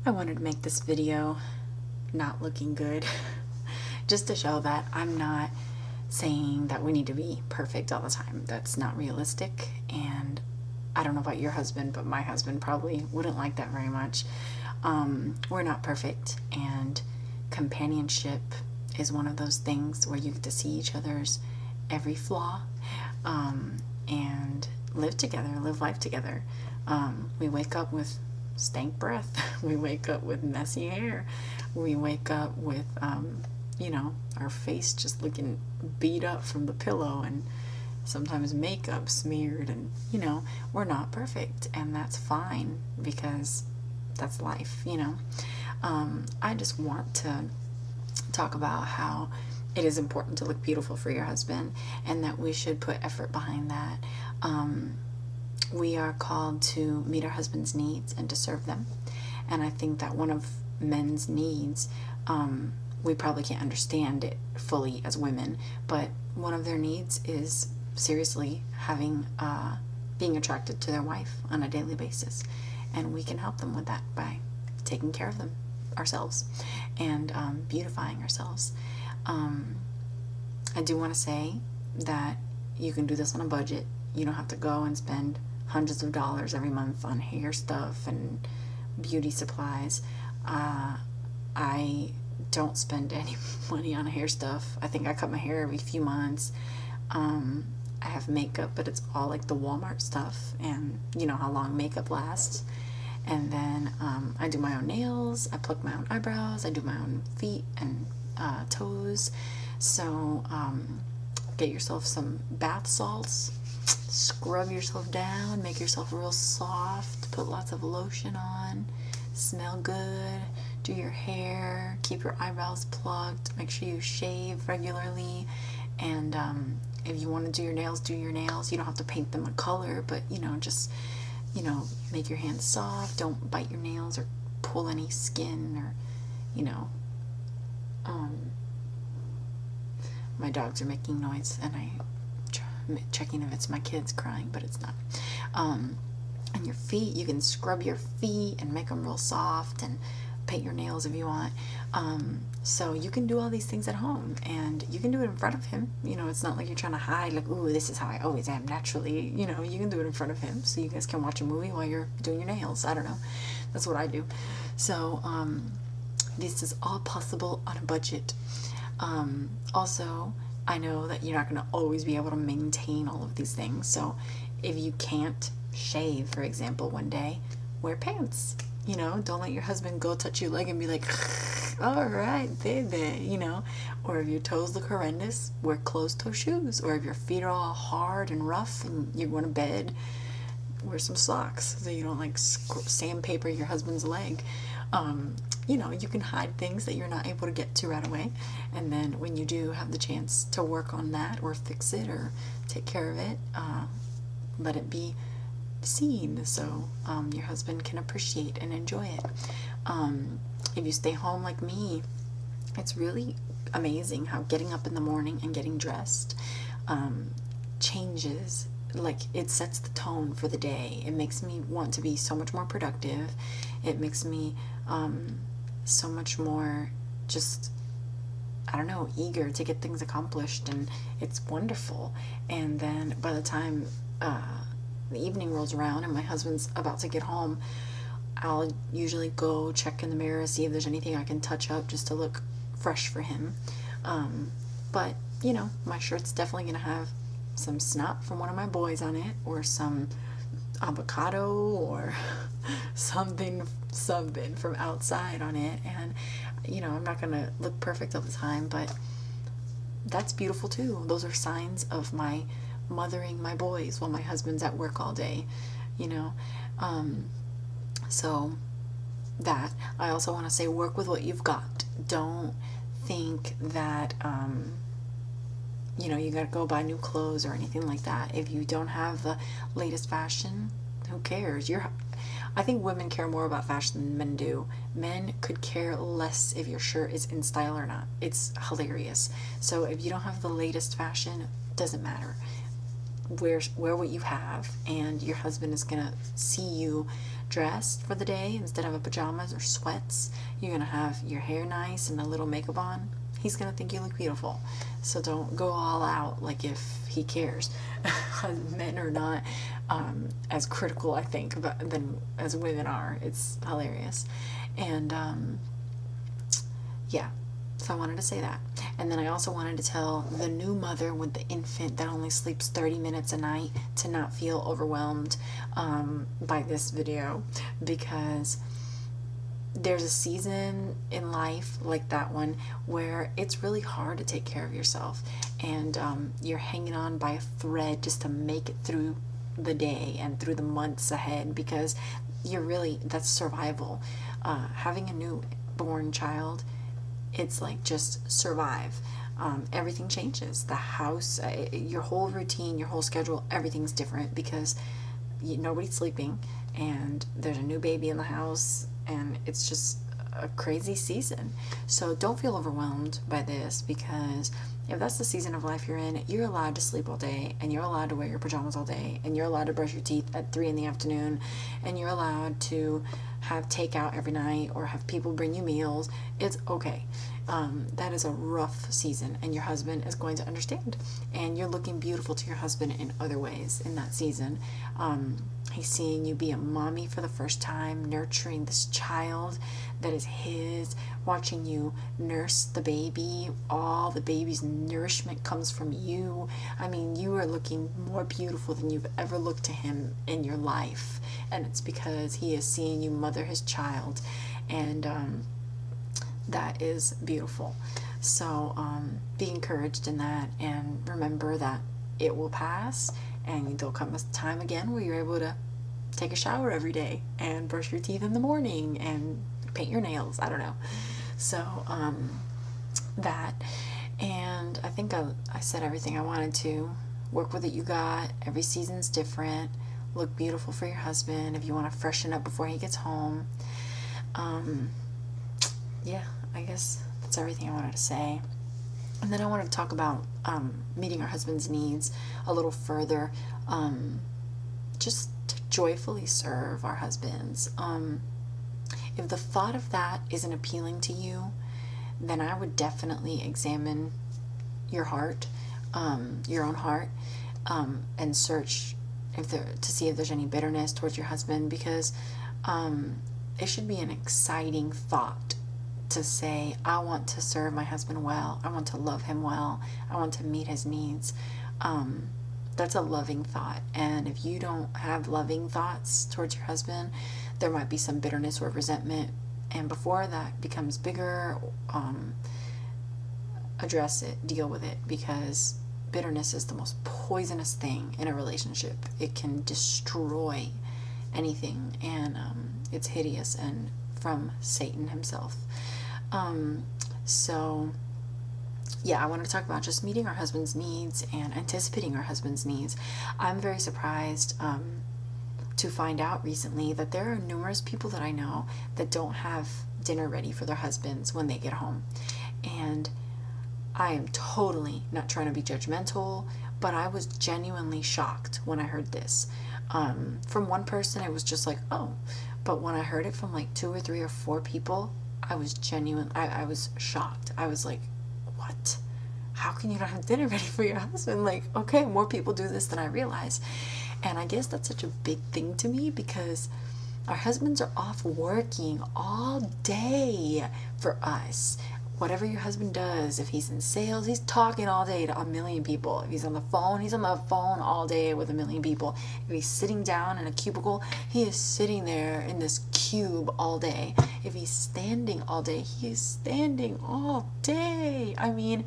I wanted to make this video not looking good just to show that I'm not saying that we need to be perfect all the time. That's not realistic, and I don't know about your husband, but my husband probably wouldn't like that very much. We're not perfect, and companionship is one of those things where you get to see each other's every flaw, and live together, live life together. We wake up with stank breath. We wake up with messy hair. We wake up with, our face just looking beat up from the pillow, and sometimes makeup smeared, and, we're not perfect, and that's fine because that's life, I just want to talk about how it is important to look beautiful for your husband, and that we should put effort behind that. We are called to meet our husband's needs and to serve them. And I think that one of men's needs, we probably can't understand it fully as women, but one of their needs is seriously having, being attracted to their wife on a daily basis. And we can help them with that by taking care of them ourselves and beautifying ourselves. I do want to say that you can do this on a budget. You don't have to go and spend hundreds of dollars every month on hair stuff and beauty supplies. I don't spend any money on hair stuff. I think I cut my hair every few months. I have makeup, but it's all like the Walmart stuff, and you know how long makeup lasts. And then I do my own nails, I pluck my own eyebrows, I do my own feet and toes. So get yourself some bath salts, scrub yourself down, make yourself real soft, put lots of lotion on, smell good, do your hair, keep your eyebrows plucked, make sure you shave regularly, and if you want to do your nails, do your nails. You don't have to paint them a color, but just make your hands soft, don't bite your nails or pull any skin, or my dogs are making noise, and I'm checking if it's my kids crying, but it's not. And your feet, you can scrub your feet and make them real soft, and paint your nails if you want. So you can do all these things at home, and you can do it in front of him. It's not like you're trying to hide, like, ooh, this is how I always am naturally. You can do it in front of him, so you guys can watch a movie while you're doing your nails. I don't know. That's what I do. So this is all possible on a budget. Also, I know that you're not going to always be able to maintain all of these things. So if you can't shave, for example, one day, wear pants. Don't let your husband go touch your leg and be like, all right, baby, Or if your toes look horrendous, wear closed-toe shoes. Or if your feet are all hard and rough and you're going to bed, wear some socks so you don't like sandpaper your husband's leg. You can hide things that you're not able to get to right away, and then when you do have the chance to work on that or fix it or take care of it, let it be seen so your husband can appreciate and enjoy it. If you stay home like me, it's really amazing how getting up in the morning and getting dressed changes. Like, it sets the tone for the day. It makes me want to be so much more productive. It makes me so much more just, I don't know, eager to get things accomplished, and it's wonderful. And then by the time the evening rolls around and my husband's about to get home, I'll usually go check in the mirror, see if there's anything I can touch up just to look fresh for him. But my shirt's definitely gonna have some snot from one of my boys on it, or some avocado, or something from outside on it. And I'm not gonna look perfect all the time, but that's beautiful too. Those are signs of my mothering my boys while my husband's at work all day. So that, I also want to say, work with what you've got. Don't think that you gotta go buy new clothes or anything like that. If you don't have the latest fashion, who cares? I think women care more about fashion than men do. Men could care less if your shirt is in style or not. It's hilarious. So if you don't have the latest fashion, doesn't matter. wear what you have, and your husband is gonna see you dressed for the day instead of a pajamas or sweats. You're gonna have your hair nice and a little makeup on. He's gonna think you look beautiful. So don't go all out like if he cares. Men are not as critical, I think, than as women are. It's hilarious. And yeah, so I wanted to say that. And then I also wanted to tell the new mother with the infant that only sleeps 30 minutes a night to not feel overwhelmed by this video, because there's a season in life like that one where it's really hard to take care of yourself, and you're hanging on by a thread just to make it through the day and through the months ahead, because that's survival. Having a newborn child, it's like just survive. Everything changes. The house, your whole routine, your whole schedule, everything's different because nobody's sleeping and there's a new baby in the house, and it's just a crazy season. So don't feel overwhelmed by this, because if that's the season of life you're in, you're allowed to sleep all day, and you're allowed to wear your pajamas all day, and you're allowed to brush your teeth at 3 in the afternoon, and you're allowed to have takeout every night or have people bring you meals. It's okay. That is a rough season, and your husband is going to understand, and you're looking beautiful to your husband in other ways in that season. He's seeing you be a mommy for the first time, nurturing this child that is his, watching you nurse the baby. All the baby's nourishment comes from you. I mean, you are looking more beautiful than you've ever looked to him in your life, and it's because he is seeing you mother his child, and that is beautiful. So be encouraged in that, and remember that it will pass, and there'll come a time again where you're able to take a shower every day and brush your teeth in the morning and paint your nails. I don't know. So that, and I think I said everything I wanted to. Work with what you got. Every season's different. Look beautiful for your husband if you want to freshen up before he gets home. Yeah, I guess that's everything I wanted to say. And then I wanted to talk about meeting our husband's needs a little further, just to joyfully serve our husbands. If the thought of that isn't appealing to you, then I would definitely examine your heart, your own heart, and search to see if there's any bitterness towards your husband, because it should be an exciting thought to say, I want to serve my husband well, I want to love him well, I want to meet his needs. That's a loving thought. And if you don't have loving thoughts towards your husband, there might be some bitterness or resentment, and before that becomes bigger, address it, deal with it, because bitterness is the most poisonous thing in a relationship. It can destroy anything, and it's hideous and from Satan himself. So yeah, I wanted to talk about just meeting our husband's needs and anticipating our husband's needs. I'm very surprised to find out recently that there are numerous people that I know that don't have dinner ready for their husbands when they get home. And I am totally not trying to be judgmental, but I was genuinely shocked when I heard this. From one person, it was just like, oh. But when I heard it from like 2 or 3 or 4 people, I was I was shocked. I was like, what? How can you not have dinner ready for your husband? Like, okay, more people do this than I realize. And I guess that's such a big thing to me, because our husbands are off working all day for us. Whatever your husband does, if he's in sales, he's talking all day to a million people. If he's on the phone, he's on the phone all day with a million people. If he's sitting down in a cubicle, he is sitting there in this cube all day. If he's standing all day, he is standing all day. I mean,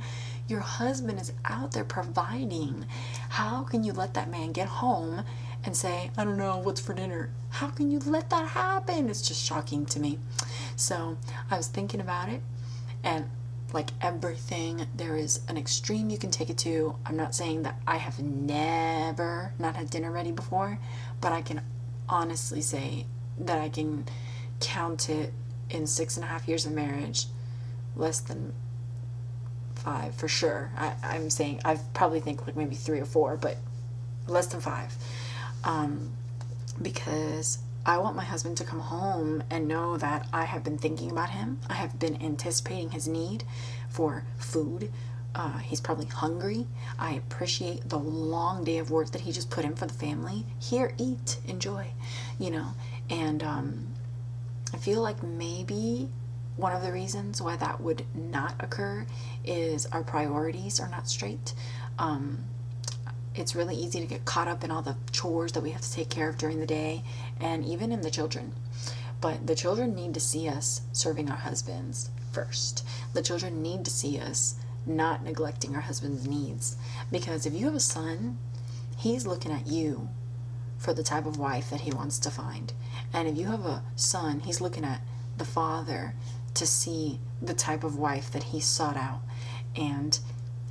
your husband is out there providing. How can you let that man get home and say, I don't know what's for dinner? How can you let that happen? It's just shocking to me. So I was thinking about it. And like everything, there is an extreme you can take it to. I'm not saying that I have never not had dinner ready before, but I can honestly say that I can count it in 6.5 years of marriage, less than 5 for sure. I'm saying I probably think like maybe 3 or 4, but less than 5. Because I want my husband to come home and know that I have been thinking about him. I have been anticipating his need for food. He's probably hungry. I appreciate the long day of work that he just put in for the family. Here, eat, enjoy, you know. And I feel like maybe one of the reasons why that would not occur is our priorities are not straight. It's really easy to get caught up in all the chores that we have to take care of during the day, and even in the children. But the children need to see us serving our husbands first. The children need to see us not neglecting our husband's needs. Because if you have a son, he's looking at you for the type of wife that he wants to find. And if you have a son, he's looking at the father to see the type of wife that he sought out. And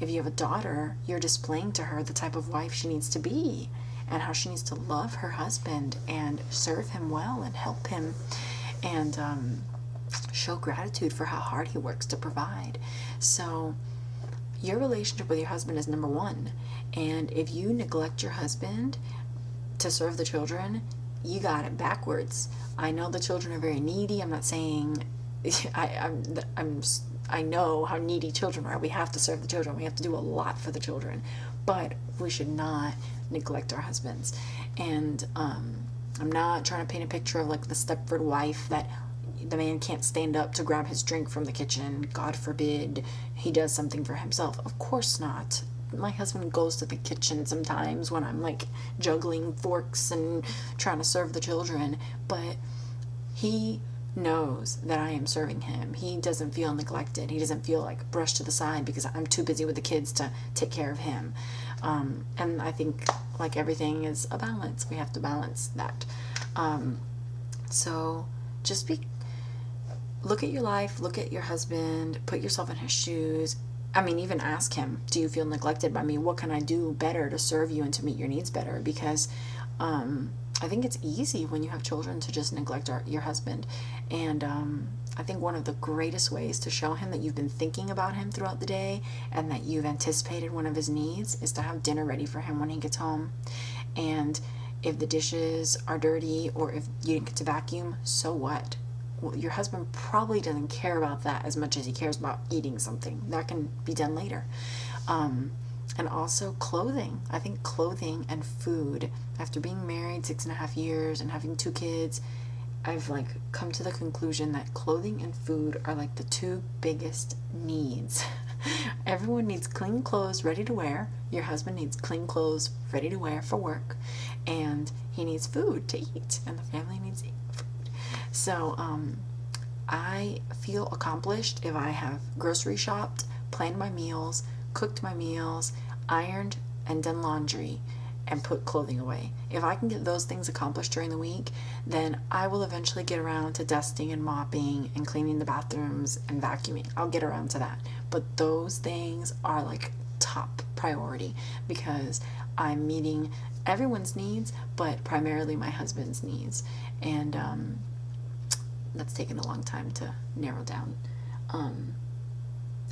if you have a daughter, you're displaying to her the type of wife she needs to be and how she needs to love her husband and serve him well and help him and show gratitude for how hard he works to provide. So your relationship with your husband is number one. And if you neglect your husband to serve the children, you got it backwards. I know the children are very needy. I'm not saying I know how needy children are. We have to serve the children. We have to do a lot for the children, but we should not neglect our husbands. And I'm not trying to paint a picture of like the Stepford wife that the man can't stand up to grab his drink from the kitchen. God forbid he does something for himself. Of course not. My husband goes to the kitchen sometimes when I'm like juggling forks and trying to serve the children, but he knows that I am serving him. He doesn't feel neglected. He doesn't feel like brushed to the side because I'm too busy with the kids to take care of him. And I think like everything is a balance. We have to balance that. So just look at your life, look at your husband, put yourself in his shoes. I mean, even ask him, do you feel neglected by me? What can I do better to serve you and to meet your needs better? Because I think it's easy when you have children to just neglect your husband. And I think one of the greatest ways to show him that you've been thinking about him throughout the day and that you've anticipated one of his needs is to have dinner ready for him when he gets home. And if the dishes are dirty or if you didn't get to vacuum, so what? Well, your husband probably doesn't care about that as much as he cares about eating something. That can be done later. And also clothing. I think clothing and food, after being married 6.5 years and having 2 kids, I've like come to the conclusion that clothing and food are like the 2 biggest needs. Everyone needs clean clothes ready to wear. Your husband needs clean clothes ready to wear for work. And he needs food to eat. And the family needs food. So I feel accomplished if I have grocery shopped, planned my meals, cooked my meals, ironed and done laundry, and put clothing away. If I can get those things accomplished during the week, then I will eventually get around to dusting and mopping and cleaning the bathrooms and vacuuming. I'll get around to that. But those things are like top priority because I'm meeting everyone's needs, but primarily my husband's needs. And that's taken a long time to narrow down.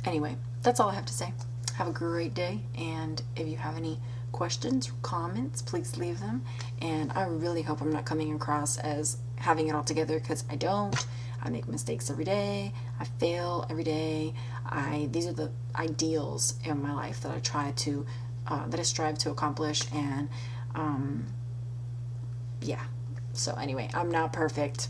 Anyway, that's all I have to say. Have a great day, and if you have any questions or comments, please leave them. And I really hope I'm not coming across as having it all together, because I don't. I make mistakes every day. I fail every day. These are the ideals in my life that I strive to accomplish. And yeah. So anyway, I'm not perfect.